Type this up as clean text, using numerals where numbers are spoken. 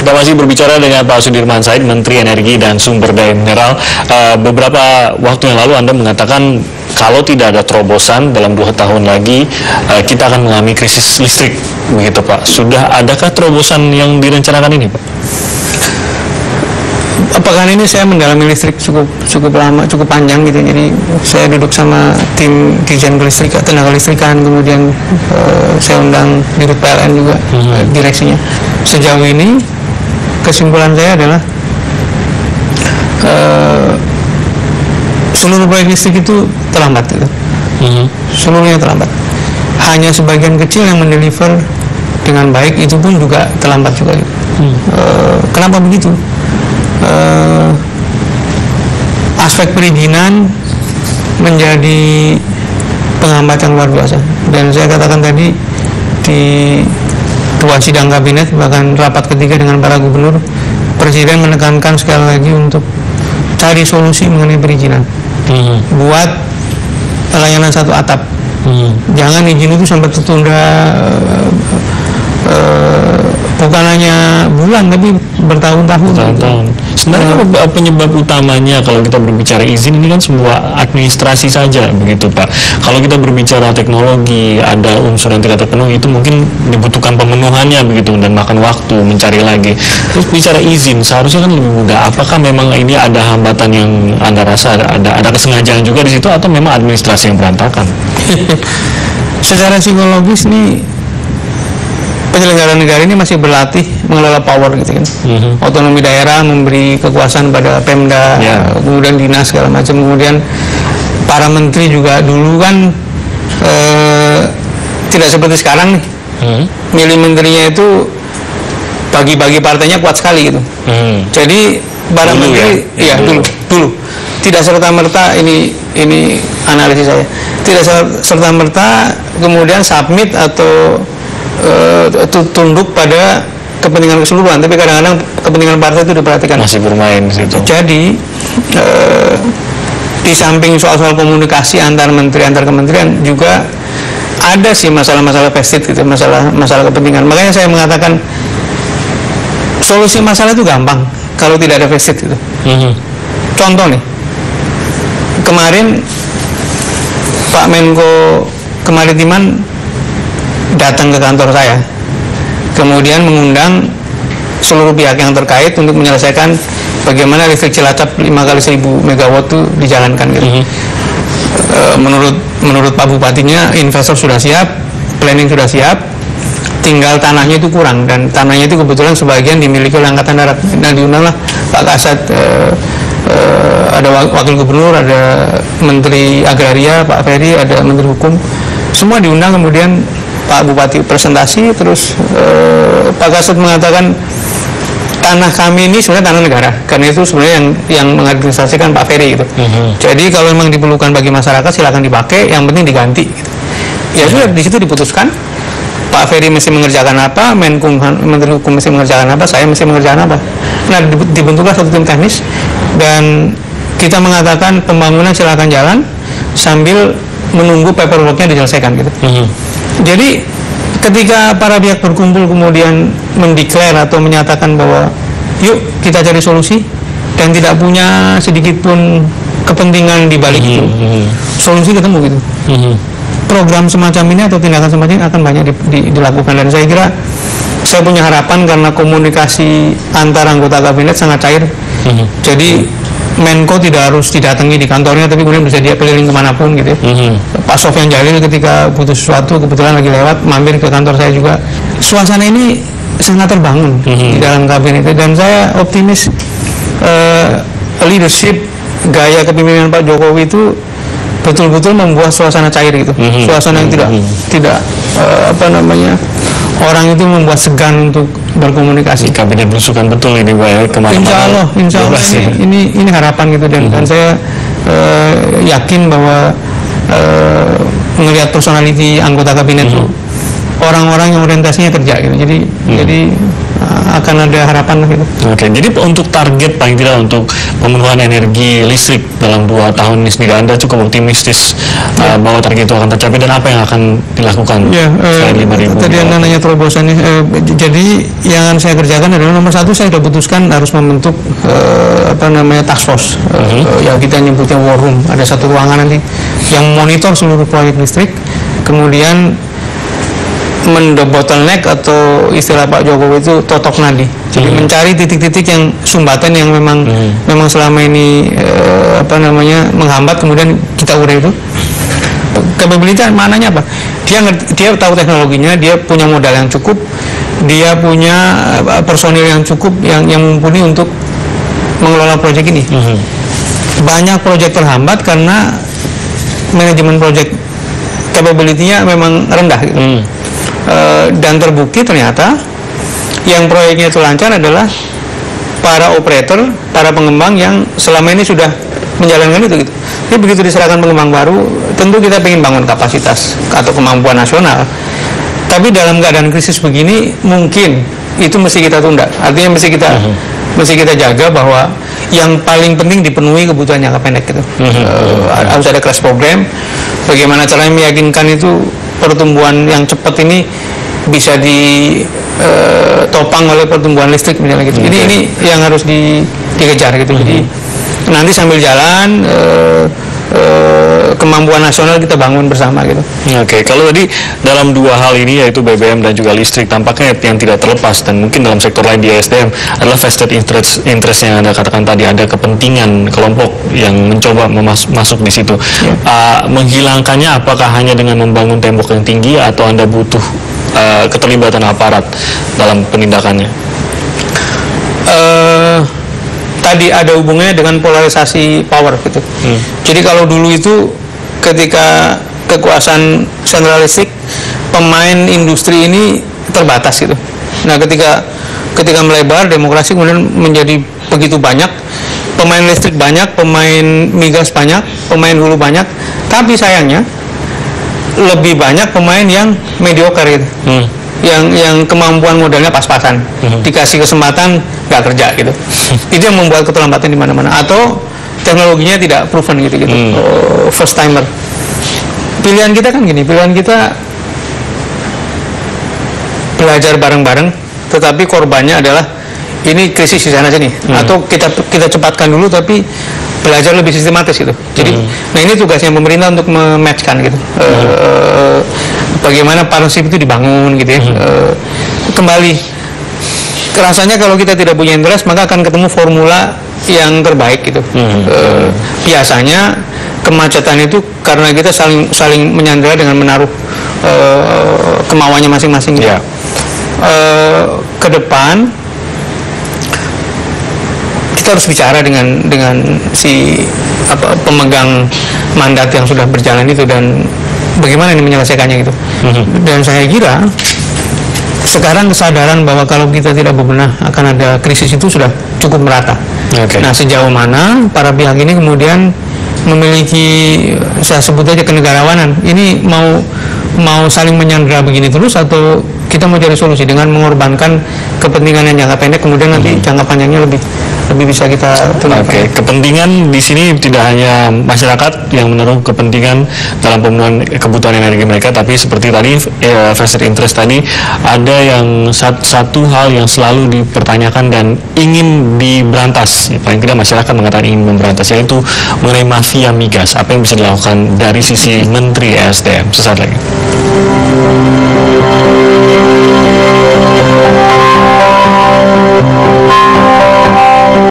Kita masih berbicara dengan Pak Sudirman Said, Menteri Energi dan Sumber Daya Mineral. Beberapa waktu yang lalu Anda mengatakan kalau tidak ada terobosan dalam 2 tahun lagi kita akan mengalami krisis listrik, begitu Pak. Sudah adakah terobosan yang direncanakan ini, Pak? Pekan ini saya mendalami listrik cukup lama, cukup panjang gitu. Jadi saya duduk sama tim Dirjen Listrik, Tenaga Listrikan, kemudian saya undang Dirut PLN juga, direksinya. Sejauh ini kesimpulan saya adalah seluruh proyek listrik itu terlambat gitu. Seluruhnya terlambat. Hanya sebagian kecil yang mendeliver dengan baik, itu pun juga terlambat juga gitu. Kenapa begitu? Aspek perizinan menjadi penghambat yang luar biasa, dan saya katakan tadi di ruang sidang kabinet, bahkan rapat ketiga dengan para gubernur, Presiden menekankan sekali lagi untuk cari solusi mengenai perizinan. Buat layanan satu atap, jangan izin itu sampai tertunda, bukan hanya bulan tapi bertahun-tahun. Sebenarnya penyebab utamanya kalau kita berbicara izin ini kan sebuah administrasi saja, begitu Pak. Kalau kita berbicara teknologi, ada unsur yang tidak terpenuhi, itu mungkin dibutuhkan pemenuhannya begitu dan makan waktu mencari lagi. Terus bicara izin seharusnya kan lebih mudah. Apakah memang ini ada hambatan yang Anda rasa ada kesengajaan juga di situ, atau memang administrasi yang berantakan? Secara psikologis nih, penyelenggara negara ini masih berlatih mengelola power gitu kan. Otonomi daerah memberi kekuasaan pada Pemda, kemudian dinas segala macam, kemudian para menteri juga dulu kan tidak seperti sekarang nih. Milih menterinya itu bagi-bagi partainya kuat sekali gitu. Jadi para menteri dulu tidak serta-merta, ini analisis saya, tidak serta-merta kemudian submit atau tunduk pada kepentingan keseluruhan, tapi kadang-kadang kepentingan partai itu diperhatikan. Masih bermain di situ. Jadi di samping soal-soal komunikasi antar menteri, antar kementerian, juga ada sih masalah-masalah vested gitu, masalah kepentingan. Makanya saya mengatakan solusi masalah itu gampang kalau tidak ada vested gitu. Contoh nih, kemarin Pak Menko Kemaritiman datang ke kantor saya, kemudian mengundang seluruh pihak yang terkait untuk menyelesaikan bagaimana listrik Cilacap 5x1000 megawatt itu dijalankan gitu. Menurut Pak Bupatinya, investor sudah siap, planning sudah siap, tinggal tanahnya itu kurang, dan tanahnya itu kebetulan sebagian dimiliki oleh Angkatan Darat. Nah, diundanglah Pak Kasat, ada Wakil Gubernur, ada Menteri Agraria Pak Ferry, ada Menteri Hukum, semua diundang. Kemudian Pak Bupati presentasi, terus Pak Kasat mengatakan tanah kami ini sebenarnya tanah negara, karena itu sebenarnya yang mengadministrasikan Pak Ferry gitu. Jadi kalau memang diperlukan bagi masyarakat silakan dipakai, yang penting diganti gitu. Ya sudah, di situ diputuskan Pak Ferry mesti mengerjakan apa, Menteri Hukum mesti mengerjakan apa, saya mesti mengerjakan apa. Nah, dibentuklah satu tim teknis dan kita mengatakan pembangunan silakan jalan sambil menunggu paperworknya diselesaikan gitu. Jadi ketika para pihak berkumpul kemudian mendeklar atau menyatakan bahwa yuk kita cari solusi, dan tidak punya sedikit pun kepentingan di balik itu, solusi ketemu gitu. Program semacam ini atau tindakan semacam ini akan banyak dilakukan, dan saya kira saya punya harapan karena komunikasi antar anggota kabinet sangat cair. Jadi Menko tidak harus didatangi di kantornya, tapi kemudian bisa dia keliling kemanapun gitu. Pak Sofyan Jalil ketika butuh sesuatu kebetulan lagi lewat, mampir ke kantor saya juga. Suasana ini sangat terbangun di dalam kabinet, dan saya optimis leadership, gaya kepemimpinan Pak Jokowi itu betul-betul membuat suasana cair gitu. Suasana yang tidak orang itu membuat segan untuk berkomunikasi. Kabinet berusukan betul ini Pak ya, kemana-mana. Insya Allah ini harapan gitu, dan saya yakin bahwa melihat personality anggota kabinet itu orang-orang yang orientasinya kerja gitu. Jadi akan ada harapan gitu. Oke, jadi untuk target paling tidak untuk pemenuhan energi listrik dalam 2 tahun ini sendiri, Anda cukup optimistis bahwa target itu akan tercapai, dan apa yang akan dilakukan selain 5.000? Tadi Anda nanya terobosannya, jadi yang akan saya kerjakan adalah nomor 1, saya sudah putuskan harus membentuk task force, yang kita nyebutnya war room. Ada satu ruangan nanti yang monitor seluruh proyek listrik, kemudian bottleneck atau istilah Pak Jokowi itu totok nadi. Jadi mencari titik-titik yang sumbatan yang memang selama ini menghambat, kemudian kita urai itu. Capability maknanya apa? Dia tahu teknologinya, dia punya modal yang cukup, dia punya personil yang cukup yang mumpuni untuk mengelola proyek ini. Banyak proyek terhambat karena manajemen proyek capability-nya memang rendah gitu. Dan terbukti ternyata yang proyeknya itu lancar adalah para operator, para pengembang yang selama ini sudah menjalankan itu gitu. Jadi begitu diserahkan pengembang baru, tentu kita ingin bangun kapasitas atau kemampuan nasional. Tapi dalam keadaan krisis begini, mungkin itu mesti kita tunda. Artinya mesti kita jaga bahwa yang paling penting dipenuhi kebutuhan jangka pendek gitu. Harus ada crash program. Bagaimana caranya meyakinkan itu pertumbuhan yang cepat ini bisa ditopang oleh pertumbuhan listrik misalnya gitu. Jadi ini yang harus dikejar gitu. Jadi nanti sambil jalan kemampuan nasional kita bangun bersama gitu. Oke, kalau tadi dalam 2 hal ini yaitu BBM dan juga listrik, tampaknya yang tidak terlepas dan mungkin dalam sektor lain di SDM adalah vested interest yang Anda katakan tadi, ada kepentingan kelompok yang mencoba masuk di situ. Menghilangkannya apakah hanya dengan membangun tembok yang tinggi atau Anda butuh keterlibatan aparat dalam penindakannya? Tadi ada hubungannya dengan polarisasi power gitu. Jadi kalau dulu itu ketika kekuasaan sentralistik, pemain industri ini terbatas gitu. Nah ketika melebar demokrasi kemudian menjadi begitu banyak, pemain listrik banyak, pemain migas banyak, pemain hulu banyak, tapi sayangnya lebih banyak pemain yang mediocre gitu. Yang kemampuan modalnya pas-pasan, dikasih kesempatan nggak kerja gitu. Itu yang membuat keterlambatan di mana-mana, atau teknologinya tidak proven gitu. First timer. Pilihan kita kan gini, pilihan kita belajar bareng-bareng, tetapi korbannya adalah ini krisis di sana sini, atau kita cepatkan dulu tapi belajar lebih sistematis gitu. Jadi, nah ini tugasnya pemerintah untuk mematchkan gitu. Bagaimana partnership itu dibangun gitu ya. Kembali, rasanya kalau kita tidak punya interest maka akan ketemu formula yang terbaik gitu. Biasanya kemacetan itu karena kita saling menyandera dengan menaruh kemauannya masing-masing gitu. Ke depan kita harus bicara dengan si pemegang mandat yang sudah berjalan itu, dan bagaimana ini menyelesaikannya gitu. Dan saya kira sekarang kesadaran bahwa kalau kita tidak bebenah akan ada krisis itu sudah cukup merata. Nah, sejauh mana para pihak ini kemudian memiliki, saya sebut aja, kenegarawanan. Ini mau saling menyandera begini terus, atau kita mau cari solusi dengan mengorbankan kepentingan yang jangka pendek, kemudian nanti jangka panjangnya lebih bisa kita tunaikan. Kepentingan di sini tidak hanya masyarakat yang menaruh kepentingan dalam pemenuhan kebutuhan energi mereka, tapi seperti tadi vested interest tadi, ada yang satu hal yang selalu dipertanyakan dan ingin diberantas, paling tidak masyarakat mengatakan ingin memberantas, yaitu mengenai mafia migas. Apa yang bisa dilakukan dari sisi Menteri SDM? Sesaat lagi.